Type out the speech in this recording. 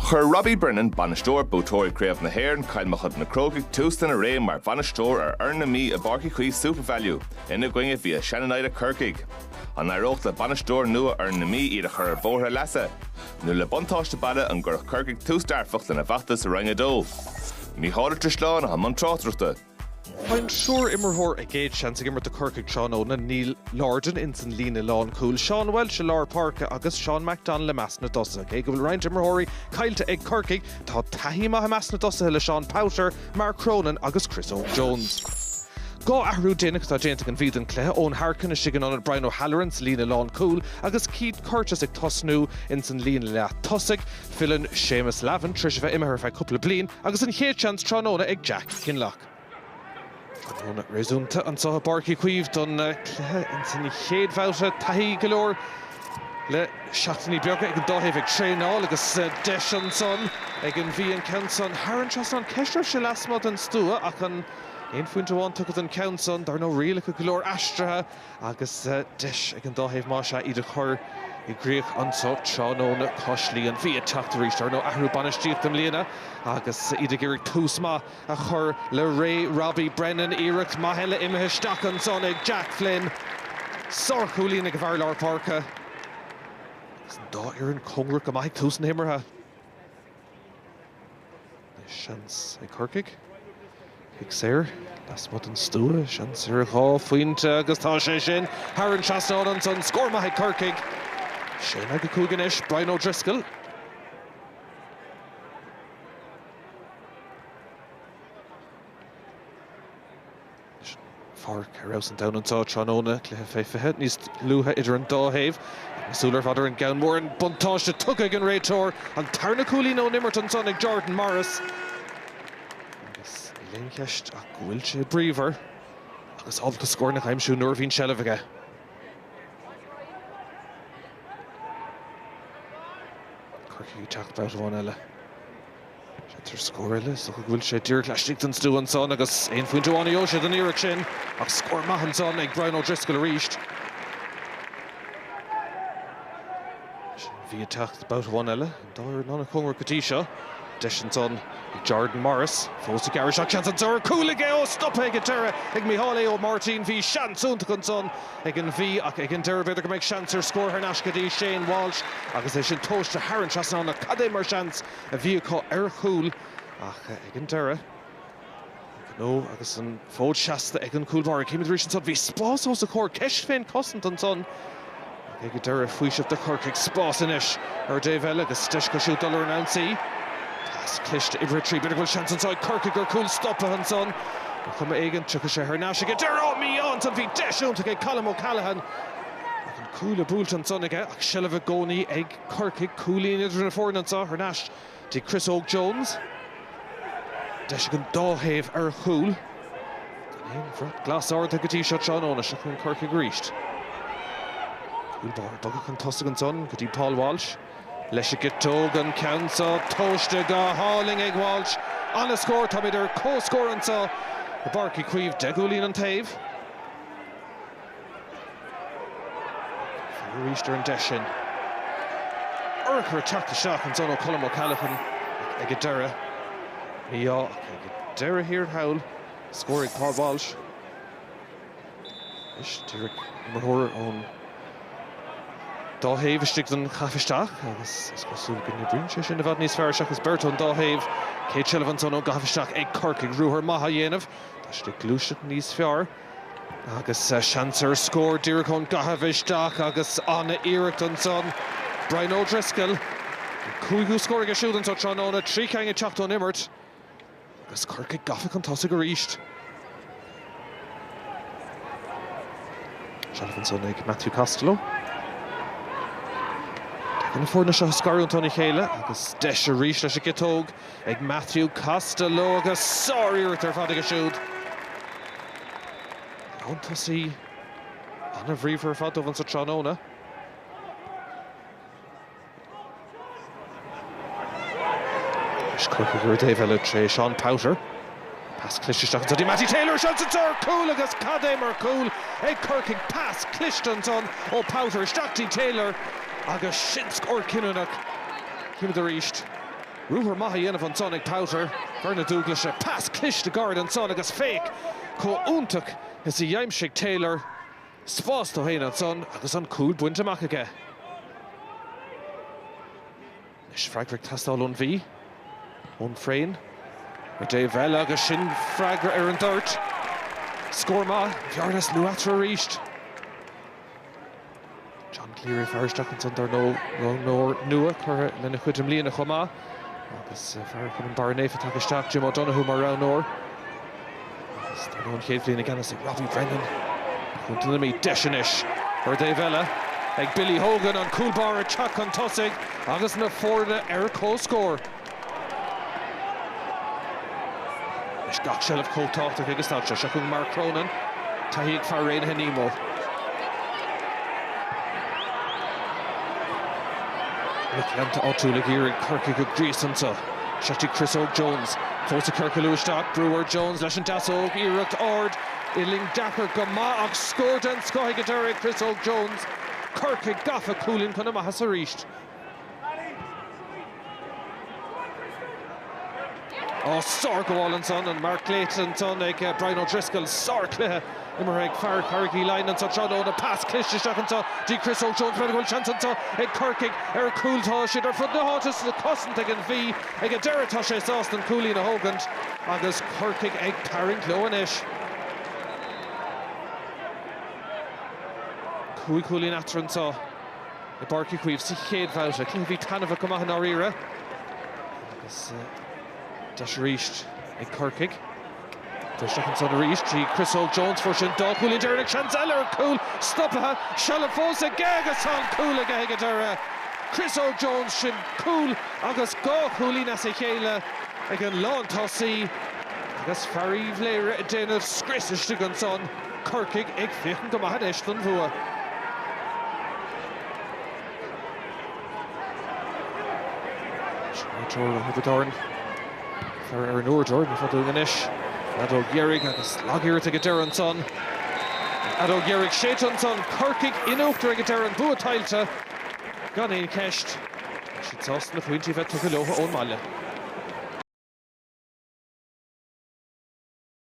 Chur Robbie Brennan banistóir Bútóirí Craobh na HÉireann cailmachad na Corcaigh-2-19 a ré mar banistóir An Mhí a Páirc Uí Chaoimh Super Value ina gcuinge bhí Shannon Corcaigh. An aireocht le banistóir nua An Mhí iad a chur bóthra leasa. Nu le buntáiste bada an gur Corcaigh-2 starfacht lena Babhta sa rang dó. Mhí-0-21 trisláán a man trátrachta. I'm sure immerhor a gauge chance immer the Corcaigh-2-19 Neil Lorden in St. Lena Lawn Cool Sean Welsh Lar Páirc agus Sean MacDonald Masna Dossa okay go Ryan immerhori Kyle to Egg Corcaigh tá Tahima Masna Dossa le Sean Powter Mark Cronin agus Chris O'Jones Go ahrú dénach tá dénta an bhíd an clé ón Harkin a sigan an Brian O'Halloran St. Lena Lawn Cool agus Keith Curtis ag tosnú in St. Lena Le Tossig Philin Seamus Lavin Trish bheith immerher fe couple blin agus an chéad chance Tróna ag Jack Kinloch. Tróna réúnta an sa Páirc Uí Chaoimh don in san chéad bhauta taí golóir le seachtaí beaga ag an dóthaimh ag tréáil agus deis an son ag an bhí an count son Haran tras an ceistir se lasmod an stúa ach an 1.1 tuchad an count son dar nó rialacha go golóir astrathe agus deis ag an dóthaimh má se iad a chur I gríoch an so Tróna Coslí an bhí a teachtarí dar nó ahrú banistíocht am líana agus iad a ggéirigh túsma a chur le Ray Robbie Brennan iirecht maithile imethe staach an son ag Jack Flynn Sorchú lína go bhar Lár Páirce agus an dá ar an congrach go maith tús an himmartha Seans ag Corcaigh ag séir Lasmod an stúa seans ar a dhá faointe agus tá sé sin Haran Trasnáil an son scór maith ag Corcaigh Shane ag a cúganis, Brian O'Driscoll. Páirc ar down an tá Tróna cléthe féifihe níos luútha idir an dóthaimh Súlar fadar an gceann mór an buntáiste tugadh an réiteoir an tarna cúlí nó nimmert an son ag Jordan Morris. Agus I léon ceist ach bhfuil sé bríomhar agus alta scór na chaimsú nuair bhín seilmhaige. Corcaigh teach about one eile. Tar scór eile, so bhfuil sé dtír leistigh an stú an son agus 1.1 óisiad an iireach sin ach scór maith an son ag Brian O'Driscoll a ríist. Bhí a teach about one eile, dáir ná na congrach gotí seo. Deis an son ag Jordan Morris, fós a garish ach chance an tar cúla ó stop ag an deire ag Micheál ó Martin bhí seansúnta an son ag an bhí ach ag an deire beidir go méid seansar scór ar nascadí Shane Walsh agus é sin tóiste Haran Trasnáil na cadé mar seans a bhí có ar chúl ach ag an deire nó agus an fód seasta ag an cúlbar céimiid rís an son bhí spás os a chóir ceist féin cosint an son ag an deire faoisih de Corcaigh spás inis ar Dave eile agus deis go siú dollar an ansaí Clist Ivritri, bit of a chance inside Corcaigh or cool stop on son. Come Egan, took a share now. She get there on me on some feet dash on to get Callum O'Callaghan. Cool a bolt on son again. Shell of a goni egg Corcaigh coolie in the four and saw her Nash to Chris O'Jones. Dash again Dawhave er cool. Glass or the Gati shot Sean on a shot when Corcaigh reached. Cool bar, Doug can toss again son, Gati Paul Walsh. Leishiget Togan Council, Toshta ga hauling egg Walsh on a score, Tommy der co-score and so the Páirc Uí Chaoimh Degulín and Tave. Reached and Deshin. Urker attacked the shot and so Colm O'Callaghan Egadera. Yeah, Egadera here Howl scoring Paul Walsh. Ish Derek Mahor on Dóthaimh stig an chafisteach agus cosú gine brin sé sin a bhd níos fearr seachas beirt an Dóthaimh Cé Sullivan son ó gafisteach ag Corcaigh ruúthar maithe dhéanamh tá stig glúise níos fearr agus seansar scór díreach ón gafisteach agus anna iirecht an son Brian O'Driscoll cúigú scóir a siúd an so Tróna trí ceang a teacht ón immert agus Corcaigh gafa an tosa go ríist Sullivan son ag Matthew Costello Yn ffwrdd na sio hysgarion Tony Chéile, agus deis a rís leis a gitóg ag Matthew Costello agus sorry wrth ar fad ag a siúd. Anta si anna bhríomh ar fad ofan sa Tróna. Is Corcaigh gur Dave eile tre Sean Powter. Pass clisteach an Matty Taylor shots it to cool agus cadé mar cool ag Corcaigh pass clisteach son ó Powter Stachty Taylor agus sin scór Kinnanach céim a ríist Rúthar maithe dhéanamh an son ag Páirc, Verna Douglas a pass clish de guard an son agus féic có úntaach is i dhéimsigh Taylor spás do héin an son agus an cúl buinte amach aige. Is freigrach tastáil ón Mhí, ón Fréin, ar Dave Vella agus sin freigra ar an dúirt. Scór má, bhearnas luatra a ríist. John Cleary fearsteach an son dar nó nua chur lena chuid líana chomá. Agus fear chun an bar néfa takisteach Jim O'Donoghue mar rán nóir. Agus dar nó an chéad líana gan as Robbie Brennan. Chun na mí deisinis ar Dave Vella. Ag Billy Hogan an coolbar a teach an tosig agus na fórda ar cóscór. Is gach sell of cótáach agus táte se chun Mark Cronin taí ag fear réin henímó. Lenta áitiúla ír ag Corcaigh go gríosansa. Seachtaí Chris O'Jones. Fósa Corcaigh-2-19, Brewer Jones leis an dasóg íireacht ard. Iling Dapper go má ag scór den scoigh idir Chris O'Jones. Corcaigh gafa cúlin chun amach sa ríist. Sár go bháil an son an Mark Clayton son ag Brian O'Driscoll sár cluthe imar ag fear Páirc Uí Chaoimh an Trádó na pass clisteach an tá dí Chris O'Jones bheith goil chance an tá ag Corcaigh ar cúltá siad ar fud na hátas na cosint ag an Mhí ag a deireadtá sé sást an cúlí na hógant agus Corcaigh ag Páirc Leo inis. Cúlí natra an tá i Páirc Uí Chaoimh sa chéad bhabhta clú bhí tanmh go maith an áíire agus Deis ríist ag Corcaigh. Deis an son a ríist Chris O'Jones for sin dá cúlí deirnig Chanceller cúl stoppathe seala fósa agus tá cúla ag idir Chris O'Jones sin cúl agus gá cúlí na sa chéile ag an lántásaí agus fearí bléire a déanamh scrisiste an son Corcaigh ag fiochan go maith éis don bhua. Jordan ar an úr Jordan fadú inis. Adó Gehrig agus lágéirt ag deir an son. Adó Gehrig séit an son Corcaigh inúachtar ag deir an bua tailte gan éon ceist. Siad sásta na Bpáirc bheith tucha leotha ón Maile.